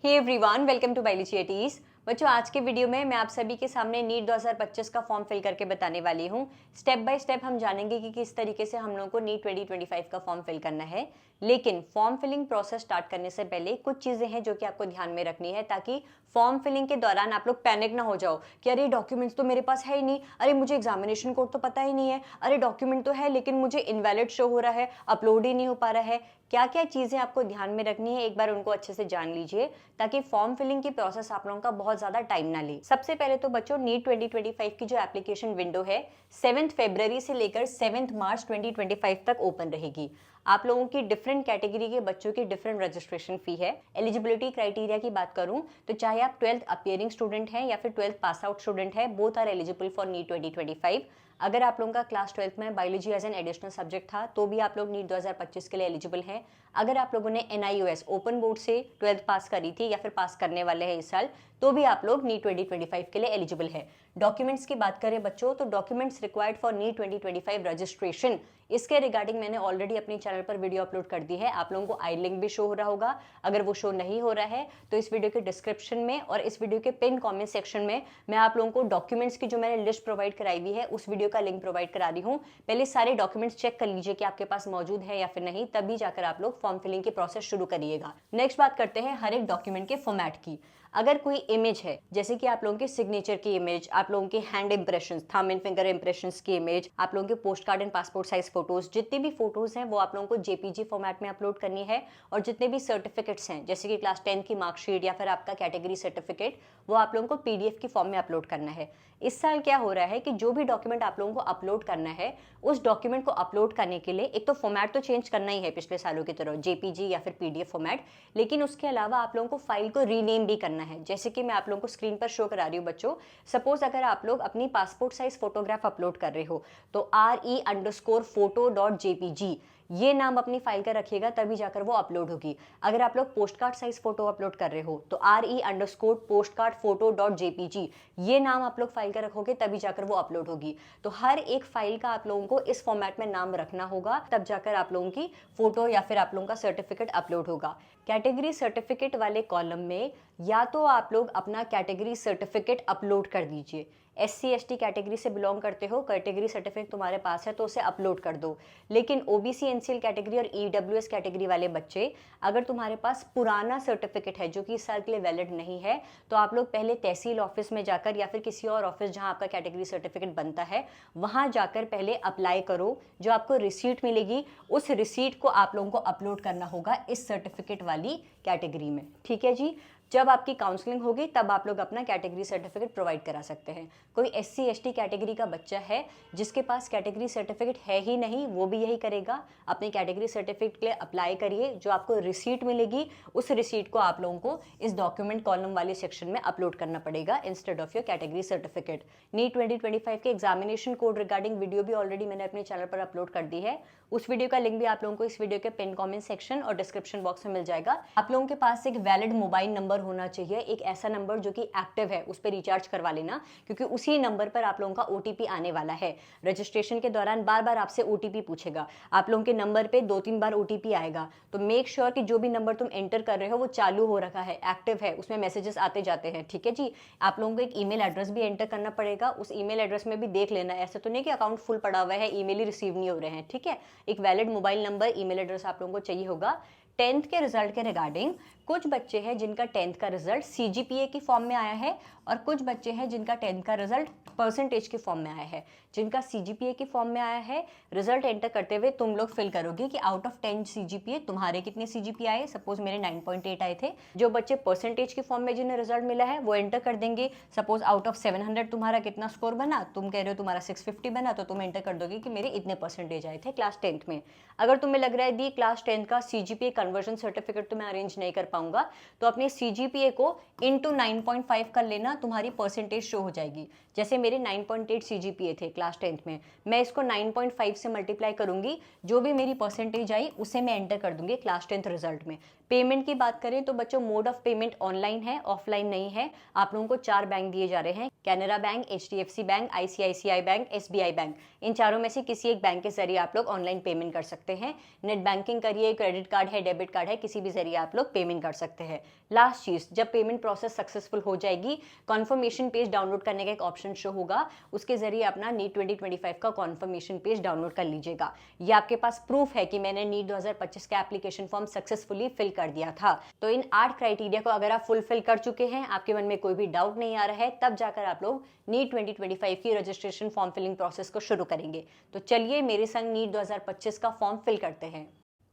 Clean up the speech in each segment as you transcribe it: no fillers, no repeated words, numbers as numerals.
Hey everyone, welcome to biology eighties. बच्चों, आज के वीडियो में मैं आप सभी के सामने नीट 2025 का फॉर्म फिल करके बताने वाली हूँ। स्टेप बाय स्टेप हम जानेंगे कि किस तरीके से हम लोगों को नीट 2025 का फॉर्म फिल करना है। लेकिन फॉर्म फिलिंग प्रोसेस स्टार्ट करने से पहले कुछ चीज़ें हैं जो कि आपको ध्यान में रखनी है, ताकि फॉर्म फिलिंग के दौरान आप लोग पैनिक ना हो जाओ कि अरे डॉक्यूमेंट्स तो मेरे पास है ही नहीं, अरे मुझे एग्जामिनेशन कोड तो पता ही नहीं है, अरे डॉक्यूमेंट तो है लेकिन मुझे इनवैलिड शो हो रहा है, अपलोड ही नहीं हो पा रहा है। क्या क्या चीज़ें आपको ध्यान में रखनी है, एक बार उनको अच्छे से जान लीजिए, ताकि फॉर्म फिलिंग की प्रोसेस आप लोगों का बहुत ज़्यादा टाइम ना ले। सबसे पहले तो बच्चों, नीट 2025 की जो एप्लीकेशन विंडो है 7 फरवरी से लेकर 7 मार्च 2025 तक ओपन रहेगी। आप लोगों की डिफरेंट कैटेगरी के बच्चों की डिफरेंट रजिस्ट्रेशन फी है। एलिजिबिलिटी क्राइटेरिया की बात करूं तो चाहे आप 12th अपियरिंग स्टूडेंट हैं या फिर 12th पास आउट स्टूडेंट है, both are eligible for NEET 2025। अगर आप लोगों का क्लास 12th में biology as an additional subject था तो भी आप लोग नीट 2025 के लिए एलिजिबल हैं। अगर आप लोगों ने NIOS ओपन बोर्ड से 12th पास करी थी या फिर पास करने वाले हैं इस साल, तो भी आप लोग नीट 2025 के लिए एलिजिबल है। डॉक्यूमेंट्स की बात करें बच्चों, तो documents required for NEET 2025 registration, इसके रिगार्डिंग मैंने ऑलरेडी अपने चैनल पर वीडियो अपलोड कर दी है। आप लोगों को आई लिंक भी शो हो रहा होगा। अगर वो शो नहीं हो रहा है तो इस वीडियो के डिस्क्रिप्शन में और इस वीडियो के पिन कमेंट सेक्शन में मैं आप लोगों को डॉक्यूमेंट्स की जो मैंने लिस्ट प्रोवाइड कराई हुई है उस वीडियो का लिंक प्रोवाइड करा रही हूँ। पहले सारे डॉक्यूमेंट्स चेक कर लीजिए कि आपके पास मौजूद है या फिर नहीं, तभी जाकर आप लोग फॉर्म फिलिंग की प्रोसेस शुरू करिएगा। नेक्स्ट बात करते हैं हर एक डॉक्यूमेंट के फॉर्मेट की। अगर कोई इमेज है, जैसे कि आप लोगों के सिग्नेचर की इमेज, आप लोगों के hand impressions, thumb and finger impressions की इमेज, आप लोगों के post card and passport size photos, जितनी भी फोटोज हैं वो आप लोगों को JPG फॉर्मेट में अपलोड करनी है। और जितने भी सर्टिफिकेट्स हैं, जैसे कि क्लास 10 की मार्कशीट या फिर आपका कैटेगरी सर्टिफिकेट, वो आप लोगों को PDF की फॉर्म में अपलोड करना है। इस साल क्या हो रहा है कि जो भी डॉक्यूमेंट आप लोगों को अपलोड करना है, उस डॉक्यूमेंट को अपलोड करने के लिए एक तो फॉर्मेट तो चेंज करना ही है पिछले सालों की तरह, JPG या फिर PDF फॉर्मेट, लेकिन उसके अलावा आप लोगों को फाइल को रीनेम भी करना है। जैसे कि मैं आप लोगों को स्क्रीन पर शो करा रही हूँ बच्चों। सपोज अगर आप लोग अपनी पासपोर्ट साइज फोटोग्राफ अपलोड कर रहे हो तो RE_photo.jpg ये नाम अपनी फाइल का रखिएगा, तभी जाकर वो अपलोड होगी। अगर आप लोग post card size photo upload कर रहे हो तो RE_postcardphoto.jpg ये नाम आप लोग फाइल का रखोगे, तभी जाकर वो अपलोड होगी। तो हर एक फाइल का आप लोगों को इस फॉर्मेट में नाम रखना होगा, तब जाकर आप लोगों की फोटो या फिर आप लोगों का सर्टिफिकेट अपलोड होगा। कैटेगरी सर्टिफिकेट वाले कॉलम में या तो आप लोग अपना कैटेगरी सर्टिफिकेट अपलोड कर दीजिए। SC/ST कैटेगरी से बिलोंग करते हो, कैटेगरी सर्टिफिकेट तुम्हारे पास है तो उसे अपलोड कर दो। लेकिन OBC NCL कैटेगरी और EWS कैटेगरी वाले बच्चे, अगर तुम्हारे पास पुराना सर्टिफिकेट है जो कि इस साल के लिए वैलिड नहीं है, तो आप लोग पहले तहसील ऑफिस में जाकर या फिर किसी और ऑफिस जहां आपका कैटेगरी सर्टिफिकेट बनता है, वहां जाकर पहले अप्लाई करो। जो आपको रिसीट मिलेगी, उस रिसीट को आप लोगों को अपलोड करना होगा इस सर्टिफिकेट वाली कैटेगरी में। ठीक है जी। जब आपकी काउंसलिंग होगी तब आप लोग अपना कैटेगरी सर्टिफिकेट प्रोवाइड करा सकते हैं। कोई SC/ST कैटेगरी का बच्चा है जिसके पास कैटेगरी सर्टिफिकेट है ही नहीं, वो भी यही करेगा। अपने कैटेगरी सर्टिफिकेट के लिए अप्लाई करिए। जो आपको रिसीट मिलेगी, उस रिसीट को आप लोगों को इस डॉक्यूमेंट कॉलम वाले सेक्शन में अपलोड करना पड़ेगा instead of your category certificate. NEET 2025 के एग्जामिनेशन कोड रिगार्डिंग वीडियो भी ऑलरेडी मैंने अपने चैनल पर अपलोड कर दी है। उस वीडियो का लिंक भी आप लोगों को इस वीडियो के पिन कमेंट सेक्शन और डिस्क्रिप्शन बॉक्स में मिल जाएगा। आप लोगों के पास एक वैलिड मोबाइल नंबर होना चाहिए, एक ऐसा नंबर जो कि एक्टिव है, उस पर रिचार्ज करवा लेना, क्योंकि उसी नंबर पर आप लोगों का OTP आने वाला है। रजिस्ट्रेशन के दौरान बार बार आपसे OTP पूछेगा, आप लोगों के नंबर पे 2-3 बार OTP आएगा। तो मेक श्योर कि जो भी नंबर तुम एंटर कर रहे हो वो चालू हो रखा है, एक्टिव है, उसमें मैसेजेस आते जाते हैं। ठीक है जी। आप लोगों को एक ईमेल एड्रेस भी एंटर करना पड़ेगा। उस ईमेल एड्रेस में भी देख लेना, ऐसा तो नहीं कि अकाउंट फुल पड़ा हुआ है, ईमेल ही रिसीव नहीं हो रहे हैं। ठीक है। एक valid mobile number, email address आप लोगों को चाहिए होगा। 10th के रिजल्ट के रिगार्डिंग, कुछ बच्चे हैं जिनका 10th का रिजल्ट CGPA की फॉर्म में आया है और कुछ बच्चे हैं जिनका 10th का रिजल्ट परसेंटेज की फॉर्म में आया है। जिनका CGPA की फॉर्म में आया है, रिजल्ट एंटर करते हुए तुम लोग फिल करोगे कि आउट ऑफ 10 CGPA तुम्हारे कितने CGPA आए। सपोज मेरे 9.8 आए थे। जो बच्चे परसेंटेज की फॉर्म में जिन्हें रिजल्ट मिला है वो एंटर कर देंगे। सपोज आउट ऑफ 700 तुम्हारा कितना स्कोर बना, तुम कह रहे हो तुम्हारा 650 बना, तो तुम एंटर कर दोगे कि मेरे इतने परसेंटेज आए थे क्लास 10th में। अगर तुम्हें लग रहा है दी क्लास 10th का CGPA कन्वर्जन सर्टिफिकेट तो मैं अरेंज नहीं कर पाऊंगा, तो अपने CGPA को इंटू 9.5 कर लेना, तुम्हारी परसेंटेज शो हो जाएगी। जैसे मेरे 9.8 CGPA थे क्लास 10th में, मैं इसको 9.5 से मल्टीप्लाई करूंगी, जो भी मेरी परसेंटेज आई उसे मैं एंटर कर दूंगी क्लास 10th रिजल्ट में। पेमेंट की बात करें तो बच्चों मोड ऑफ पेमेंट ऑनलाइन है, ऑफलाइन नहीं है। आप लोगों को 4 बैंक दिए जा रहे हैं, Canara bank, HDFC bank, ICICI bank, SBI bank. इन चारों में से किसी एक बैंक के जरिए आप लोग ऑनलाइन पेमेंट कर सकते हैं। नेट बैंकिंग करिए, क्रेडिट कार्ड है, डेबिट कार्ड है, किसी भी जरिए आप लोग पेमेंट कर सकते हैं। लास्ट चीज, जब पेमेंट प्रोसेस सक्सेसफुल हो जाएगी, कॉन्फर्मेशन पेज डाउनलोड करने का एक ऑप्शन शो होगा, उसके जरिए अपना नीट 2025 का कॉन्फर्मेशन पेज डाउनलोड कर लीजिएगा। ये आपके पास प्रूफ है कि मैंने नीट 2025 का एप्लीकेशन फॉर्म सक्सेसफुली फिल कर दिया था। तो इन 8 क्राइटेरिया को अगर आप फुलफिल कर चुके हैं, आपके मन में कोई भी डाउट नहीं आ रहा है, तब जाकर आप लोग नीट 2025 की रजिस्ट्रेशन फॉर्म फिलिंग प्रोसेस को शुरू करेंगे। तो चलिए मेरे संग नीट 2025 का फॉर्म फिल करते हैं।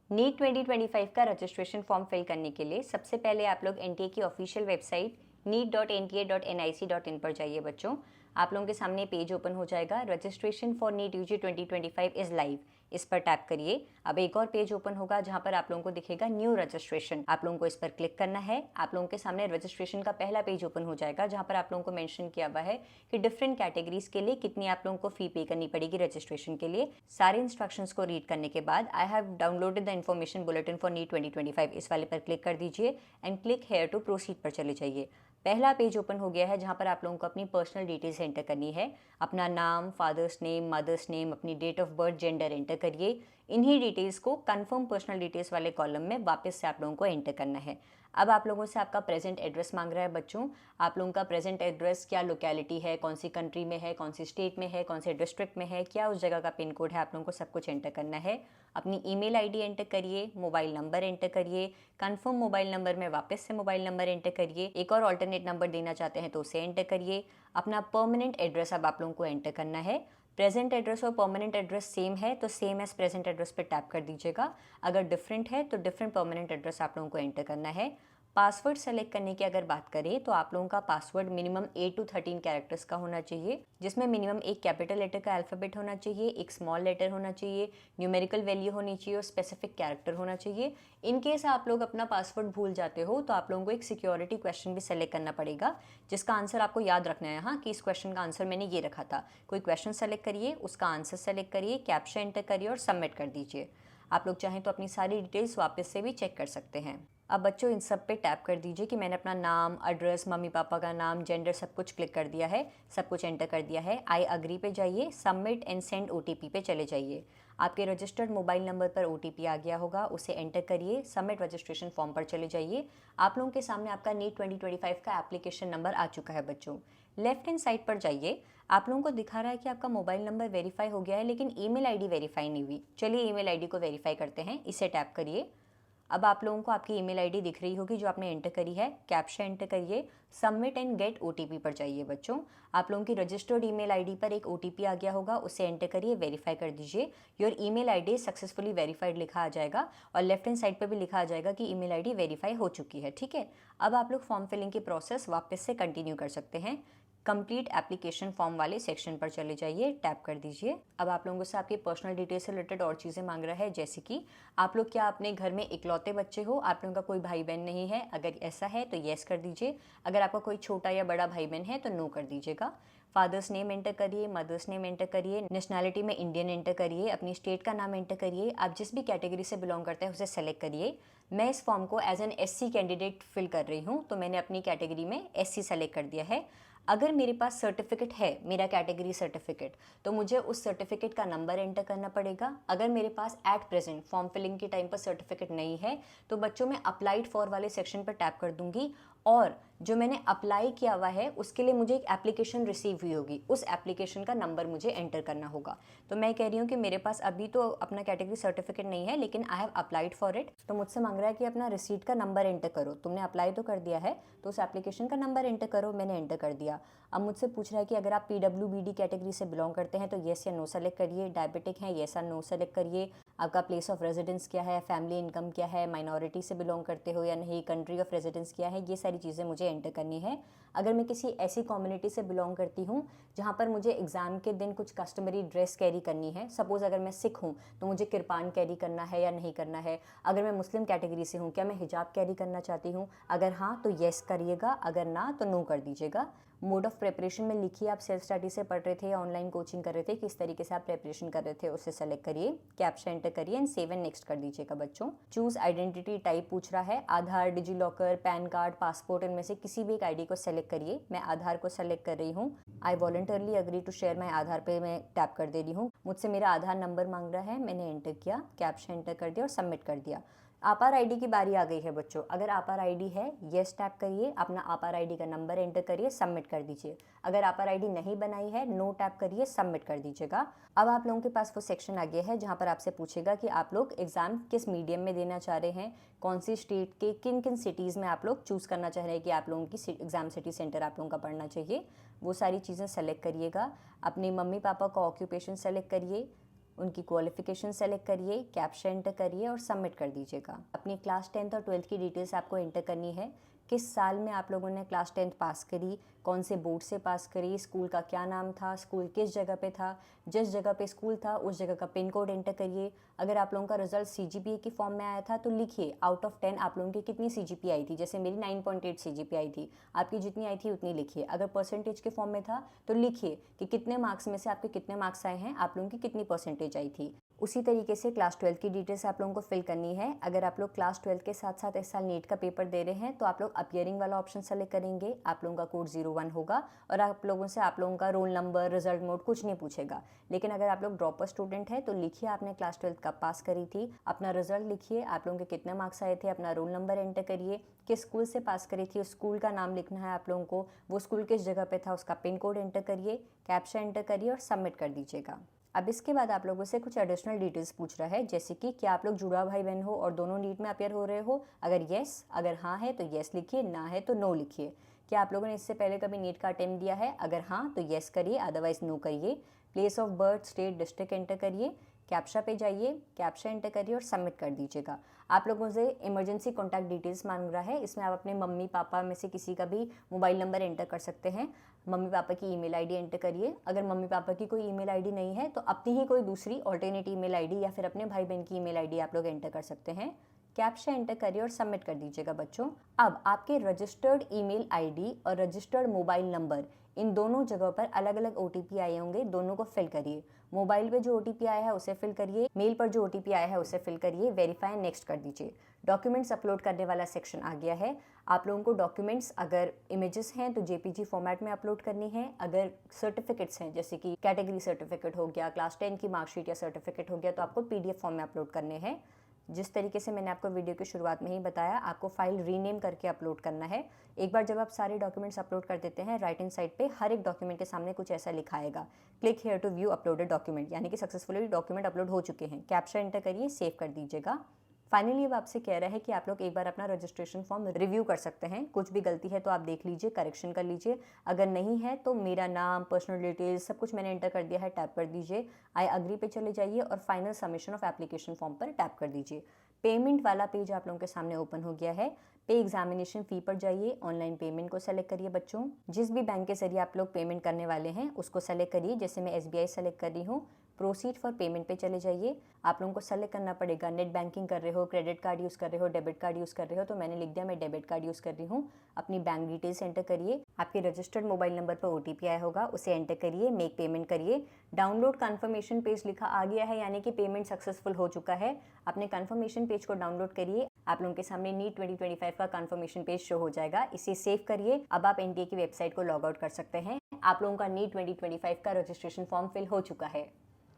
नीट 2025 का रजिस्ट्रेशन फॉर्म फिल करने के लिए सबसे पहले आप लोग NTA की ऑफिशियल वेबसाइट neet.nta.nic.in पर जाइए बच्चों। आप लोगों के सामने पेज ओपन हो जाएगा, registration for NEET UG 2025 is live. इस पर टैप करिए। अब एक और पेज ओपन होगा जहां पर आप लोगों को दिखेगा न्यू रजिस्ट्रेशन। आप लोगों को इस पर क्लिक करना है। आप लोगों के सामने रजिस्ट्रेशन का पहला पेज ओपन हो जाएगा जहां पर आप लोगों को मेंशन किया हुआ है कि डिफरेंट कैटेगरीज के लिए कितनी आप लोगों को फी पे करनी पड़ेगी रजिस्ट्रेशन के लिए। सारे इंस्ट्रक्शंस को रीड करने के बाद I have downloaded the information bulletin for NEET 2025 इस वाले पर क्लिक कर दीजिए and click here to proceed पर चले जाइए। पहला पेज ओपन हो गया है जहां पर आप लोगों को अपनी पर्सनल डिटेल्स एंटर करनी है। अपना नाम, फादर्स नेम, मदर्स नेम, अपनी date of birth, gender enter करिए। इन्हीं डिटेल्स को कंफर्म पर्सनल डिटेल्स वाले कॉलम में वापस से आप लोगों को एंटर करना है। अब आप लोगों से आपका प्रेजेंट एड्रेस मांग रहा है बच्चों। आप लोगों का प्रेजेंट एड्रेस क्या लोकेलिटी है, कौन सी कंट्री में है, कौन सी स्टेट में है, कौन से डिस्ट्रिक्ट में है, क्या उस जगह का पिन कोड है, आप लोगों को सब कुछ एंटर करना है। अपनी ईमेल आईडी एंटर करिए, मोबाइल नंबर एंटर करिए, कंफर्म मोबाइल नंबर में वापस से मोबाइल नंबर एंटर करिए। एक और ऑल्टरनेट नंबर देना चाहते हैं तो उसे एंटर करिए। अपना परमानेंट एड्रेस अब आप लोगों को एंटर करना है। प्रेजेंट एड्रेस और परमानेंट एड्रेस सेम है तो सेम एज प्रेजेंट एड्रेस पर टैप कर दीजिएगा। अगर डिफरेंट है तो डिफरेंट परमानेंट एड्रेस आप लोगों को एंटर करना है। पासवर्ड सेलेक्ट करने की अगर बात करें तो आप लोगों का पासवर्ड मिनिमम 8 to 13 कैरेक्टर्स का होना चाहिए, जिसमें मिनिमम एक कैपिटल लेटर का अल्फाबेट होना चाहिए, एक स्मॉल लेटर होना चाहिए, न्यूमेरिकल वैल्यू होनी चाहिए और स्पेसिफिक कैरेक्टर होना चाहिए। इन केस आप लोग अपना पासवर्ड भूल जाते हो तो आप लोगों को एक सिक्योरिटी क्वेश्चन भी सेलेक्ट करना पड़ेगा, जिसका आंसर आपको याद रखना है। हाँ, कि इस क्वेश्चन का आंसर मैंने ये रखा था। कोई क्वेश्चन सेलेक्ट करिए, उसका आंसर सेलेक्ट करिए, कैप्चा एंटर करिए और सबमिट कर दीजिए। आप लोग चाहें तो अपनी सारी डिटेल्स वापस से भी चेक कर सकते हैं। अब बच्चों इन सब पे टैप कर दीजिए कि मैंने अपना नाम, एड्रेस, मम्मी पापा का नाम, जेंडर सब कुछ क्लिक कर दिया है, सब कुछ एंटर कर दिया है। आई अग्री पे जाइए, सबमिट एंड सेंड OTP पे चले जाइए। आपके रजिस्टर्ड मोबाइल नंबर पर OTP आ गया होगा, उसे एंटर करिए। सबमिट रजिस्ट्रेशन फॉर्म पर चले जाइए। आप लोगों के सामने आपका नीट 2025 का एप्लीकेशन नंबर आ चुका है बच्चों। लेफ्ट हैंड साइड पर जाइए। आप लोगों को दिखा रहा है कि आपका मोबाइल नंबर वेरीफाई हो गया है, लेकिन ईमेल आईडी वेरीफाई नहीं हुई। चलिए ईमेल आईडी को वेरीफाई करते हैं, इसे टैप करिए। अब आप लोगों को आपकी ईमेल आईडी दिख रही होगी जो आपने एंटर करी है। कैप्चा एंटर करिए, सबमिट एंड गेट OTP पर जाइए बच्चों। आप लोगों की रजिस्टर्ड ईमेल आईडी पर एक OTP आ गया होगा, उसे एंटर करिए, वेरीफाई कर दीजिए। Your email ID successfully verified लिखा आ जाएगा और लेफ्ट हैंड साइड पर भी लिखा आ जाएगा कि ईमेल आईडी वेरीफाई हो चुकी है। ठीक है, अब आप लोग फॉर्म फिलिंग की प्रोसेस वापस से कंटिन्यू कर सकते हैं। कंप्लीट एप्लीकेशन फॉर्म वाले सेक्शन पर चले जाइए, टैप कर दीजिए। अब आप लोगों से आपकी पर्सनल डिटेल से रिलेटेड और चीज़ें मांग रहा है, जैसे कि आप लोग क्या अपने घर में इकलौते बच्चे हो, आप लोगों का कोई भाई बहन नहीं है। अगर ऐसा है तो येस कर दीजिए। अगर आपका कोई छोटा या बड़ा भाई बहन है तो नो कर दीजिएगा। फादर्स नेम एंटर करिए, मदर्स नेम एंटर करिए, नेशनैलिटी में इंडियन एंटर करिए, अपनी स्टेट का नाम एंटर करिए। आप जिस भी कैटेगरी से बिलोंग करते हैं उसे सेलेक्ट करिए। मैं इस फॉर्म को as an SC candidate fill कर रही हूँ, तो मैंने अपनी कैटेगरी में SC सेलेक्ट कर दिया है। अगर मेरे पास सर्टिफिकेट है, मेरा कैटेगरी सर्टिफिकेट, तो मुझे उस सर्टिफिकेट का नंबर एंटर करना पड़ेगा। अगर मेरे पास एट प्रेजेंट फॉर्म फिलिंग के टाइम पर सर्टिफिकेट नहीं है तो बच्चों मैं अप्लाइड फॉर वाले सेक्शन पर टैप कर दूंगी और जो मैंने अप्लाई किया हुआ है उसके लिए मुझे एक एप्लीकेशन रिसीव हुई होगी, उस एप्लीकेशन का नंबर मुझे एंटर करना होगा। तो मैं कह रही हूँ कि मेरे पास अभी तो अपना कैटेगरी सर्टिफिकेट नहीं है, लेकिन I have applied for it, तो मुझसे मांग रहा है कि अपना रिसीट का नंबर एंटर करो। तुमने अप्लाई तो कर दिया है तो उस एप्लीकेशन का नंबर एंटर करो। मैंने एंटर कर दिया। अब मुझसे पूछ रहा है कि अगर आप PWBD कैटेगरी से बिलोंग करते हैं तो येस या नो सेलेक्ट करिए। डायबिटिक हैं, येस या नो सेलेक्ट करिए। आपका प्लेस ऑफ रेजिडेंस क्या है, फैमिली इनकम क्या है, माइनॉरिटी से बिलोंग करते हो या नहीं, कंट्री ऑफ रेजिडेंस क्या है, ये सारी चीज़ें मुझे एंटर करनी है। अगर मैं किसी ऐसी कम्युनिटी से बिलोंग करती हूँ जहाँ पर मुझे एग्ज़ाम के दिन कुछ कस्टमरी ड्रेस कैरी करनी है, सपोज़ अगर मैं सिख हूँ तो मुझे किरपान कैरी करना है या नहीं करना है। अगर मैं मुस्लिम कैटेगरी से हूँ, क्या मैं हिजाब कैरी करना चाहती हूँ, अगर हाँ तो येस करिएगा, अगर ना तो नो कर दीजिएगा। मोड ऑफ प्रिपरेशन में लिखिए आप सेल्फ स्टडी से पढ़ रहे थे या ऑनलाइन कोचिंग कर रहे थे, किस तरीके से आप प्रिपरेशन कर रहे थे उसे सेलेक्ट करिए, कैप्शन एंटर करिए एंड सेव एंड नेक्स्ट कर दीजिएगा बच्चों। चूज आइडेंटिटी टाइप पूछ रहा है, आधार, digi locker, pan card, passport, इनमें से किसी भी एक आईडी को सेलेक्ट करिए। मैं आधार को सेलेक्ट कर रही हूँ। I voluntarily agree to share my Aadhaar पे मैं टैप कर दे रही हूँ। मुझसे मेरा आधार नंबर मांग रहा है, मैंने एंटर किया, कैप्शन एंटर कर दिया और सबमिट कर दिया। आपार आईडी की बारी आ गई है बच्चों। अगर आपार आईडी है यस टैप करिए, अपना आपार आईडी का नंबर एंटर करिए, सबमिट कर दीजिए। अगर आपार आईडी नहीं बनाई है नो टैप करिए, सबमिट कर दीजिएगा। अब आप लोगों के पास वो सेक्शन आ गया है जहाँ पर आपसे पूछेगा कि आप लोग एग्जाम किस मीडियम में देना चाह रहे हैं, कौन सी स्टेट के किन किन सिटीज़ में आप लोग चूज़ करना चाह रहे हैं कि आप लोगों की एग्जाम सिटी सेंटर आप लोगों का पढ़ना चाहिए। वो सारी चीज़ें सेलेक्ट करिएगा। अपने मम्मी पापा का ऑक्यूपेशन सेलेक्ट करिए, उनकी क्वालिफिकेशन सेलेक्ट करिए, कैप्शन एंटर करिए और सबमिट कर दीजिएगा। अपनी क्लास 10th और 12th की डिटेल्स आपको एंटर करनी है। किस साल में आप लोगों ने क्लास 10th पास करी, कौन से बोर्ड से पास करी, स्कूल का क्या नाम था, स्कूल किस जगह पे था, जिस जगह पे स्कूल था उस जगह का पिन कोड एंटर करिए। अगर आप लोगों का रिजल्ट CGPA की फॉर्म में आया था तो लिखिए आउट ऑफ 10 आप लोगों की कितनी CGPA आई थी। जैसे मेरी 9.8 CGPA आई थी, आपकी जितनी आई थी उतनी लिखिए। अगर परसेंटेज के फॉर्म में था तो लिखिए कि कितने मार्क्स में से आपके कितने मार्क्स आए हैं, आप लोगों की कितनी परसेंटेज आई थी। उसी तरीके से क्लास 12 की डिटेल्स आप लोगों को फिल करनी है। अगर आप लोग क्लास 12 के साथ साथ इस साल नीट का पेपर दे रहे हैं तो आप लोग अपियरिंग वाला ऑप्शन सेलेक्ट करेंगे। आप लोगों का कोड 01 होगा और आप लोगों से आप लोगों का रोल नंबर, रिजल्ट मोड कुछ नहीं पूछेगा। लेकिन अगर आप लोग ड्रॉपर स्टूडेंट हैं तो लिखिए आपने क्लास 12 कब पास करी थी, अपना रिजल्ट लिखिए, आप लोगों के कितने मार्क्स आए थे, अपना रोल नंबर एंटर करिए, किस स्कूल से पास करी थी उस स्कूल का नाम लिखना है आप लोगों को, वो स्कूल किस जगह पे था उसका पिन कोड एंटर करिए, कैप्शन एंटर करिए और सबमिट कर दीजिएगा। अब इसके बाद आप लोगों से कुछ एडिशनल डिटेल्स पूछ रहा है, जैसे कि क्या आप लोग जुड़वा भाई बहन हो और दोनों नीट में अपियर हो रहे हो। अगर येस, अगर हाँ है तो येस लिखिए, ना है तो नो लिखिए। क्या आप लोगों ने इससे पहले कभी नीट का अटेम्प्ट दिया है, अगर हाँ तो येस करिए, अदरवाइज नो करिए। Place of birth, state, district enter करिए, कैप्चा पे जाइए, कैप्चा एंटर करिए और सबमिट कर दीजिएगा। आप लोगों से इमरजेंसी कॉन्टैक्ट डिटेल्स मांग रहा है, इसमें आप अपने मम्मी पापा में से किसी का भी मोबाइल नंबर एंटर कर सकते हैं। मम्मी पापा की ईमेल आईडी एंटर करिए। अगर मम्मी पापा की कोई ईमेल आईडी नहीं है तो अपनी ही कोई दूसरी ऑल्टरनेट ईमेल आईडी या फिर अपने भाई बहन की ईमेल आईडी आप लोग एंटर कर सकते हैं। कैप्चा एंटर करिए और सबमिट कर दीजिएगा बच्चों। अब आपके रजिस्टर्ड ईमेल आईडी और रजिस्टर्ड मोबाइल नंबर इन दोनों जगहों पर अलग अलग OTP आए होंगे, दोनों को फिल करिए। मोबाइल पे जो OTP आया है उसे फिल करिए, मेल पर जो OTP आया है उसे फिल करिए, वेरीफाई नेक्स्ट कर दीजिए। डॉक्यूमेंट्स अपलोड करने वाला सेक्शन आ गया है। आप लोगों को डॉक्यूमेंट्स अगर इमेजेस हैं तो JPG फॉर्मेट में अपलोड करनी है। अगर सर्टिफिकेट्स हैं जैसे कि कैटेगरी सर्टिफिकेट हो गया, क्लास 10 की मार्कशीट या सर्टिफिकेट हो गया तो आपको PDF फॉर्म में अपलोड करने हैं। जिस तरीके से मैंने आपको वीडियो की शुरुआत में ही बताया, आपको फाइल रीनेम करके अपलोड करना है। एक बार जब आप सारे डॉक्यूमेंट्स अपलोड कर देते हैं, राइट हैंड साइड पे हर एक डॉक्यूमेंट के सामने कुछ ऐसा लिखा आएगा, click here to view uploaded document, यानी कि सक्सेसफुली डॉक्यूमेंट अपलोड हो चुके हैं। कैप्चा एंटर करिए, सेव कर दीजिएगा। फाइनली अब आपसे कह रहा है कि आप लोग एक बार अपना रजिस्ट्रेशन फॉर्म रिव्यू कर सकते हैं। कुछ भी गलती है तो आप देख लीजिए, करेक्शन कर लीजिए। अगर नहीं है तो मेरा नाम, पर्सनल डिटेल्स सब कुछ मैंने एंटर कर दिया है, टैप कर दीजिए। आई अग्री पे चले जाइए और final submission of application form पर टैप कर दीजिए। पेमेंट वाला पेज आप लोगों के सामने ओपन हो गया है। पे एग्जामिनेशन फ़ी पर जाइए, ऑनलाइन पेमेंट को सेलेक्ट करिए बच्चों। जिस भी बैंक के जरिए आप लोग पेमेंट करने वाले हैं उसको सेलेक्ट करिए। जैसे मैं SBI सेलेक्ट कर रही हूँ, प्रोसीड फॉर पेमेंट पे चले जाइए। आप लोगों को सेलेक्ट करना पड़ेगा, नेट बैंकिंग कर रहे हो, क्रेडिट कार्ड यूज़ कर रहे हो, डेबिट कार्ड यूज़ कर रहे हो, तो मैंने लिख दिया मैं डेबिट कार्ड यूज़ कर रही हूँ। अपनी बैंक डिटेल्स एंटर करिए। आपके रजिस्टर्ड मोबाइल नंबर पर OTP आया होगा, उसे एंटर करिए, मेक पेमेंट करिए। डाउनलोड कन्फर्मेशन पेज लिखा आ गया है, यानी कि पेमेंट सक्सेसफुल हो चुका है। अपने कन्फर्मेशन पेज को डाउनलोड करिए। आप लोगों के सामने नीट 2025 का कन्फर्मेशन पेज शो हो जाएगा, इसे सेव करिए। अब आप NTA की वेबसाइट को लॉग आउट कर सकते हैं। आप लोगों का नीट 2025 का रजिस्ट्रेशन फॉर्म फिल हो चुका है।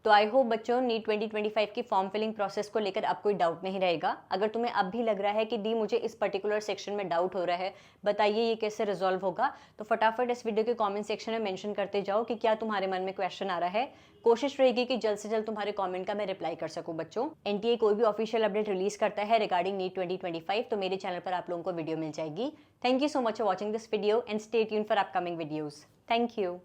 तो आई होप बच्चों नीट 2025 की फॉर्म फिलिंग प्रोसेस को लेकर अब कोई डाउट नहीं रहेगा। अगर तुम्हें अब भी लग रहा है कि दी मुझे इस पर्टिकुलर सेक्शन में डाउट हो रहा है, बताइए ये कैसे रिजॉल्व होगा, तो फटाफट इस वीडियो के कमेंट सेक्शन में मेंशन करते जाओ कि क्या तुम्हारे मन में क्वेश्चन आ रहा है। कोशिश रहेगी कि जल्द से जल्द तुम्हारे कमेंट का मैं रिप्लाई कर सकूं बच्चों। NTA कोई भी ऑफिशियल अपडेट रिलीज करता है रिगार्डिंग नीट 2025 तो मेरे चैनल पर आप लोगों को वीडियो मिल जाएगी। Thank you so much for watching this video and stay tuned for upcoming videos. Thank you.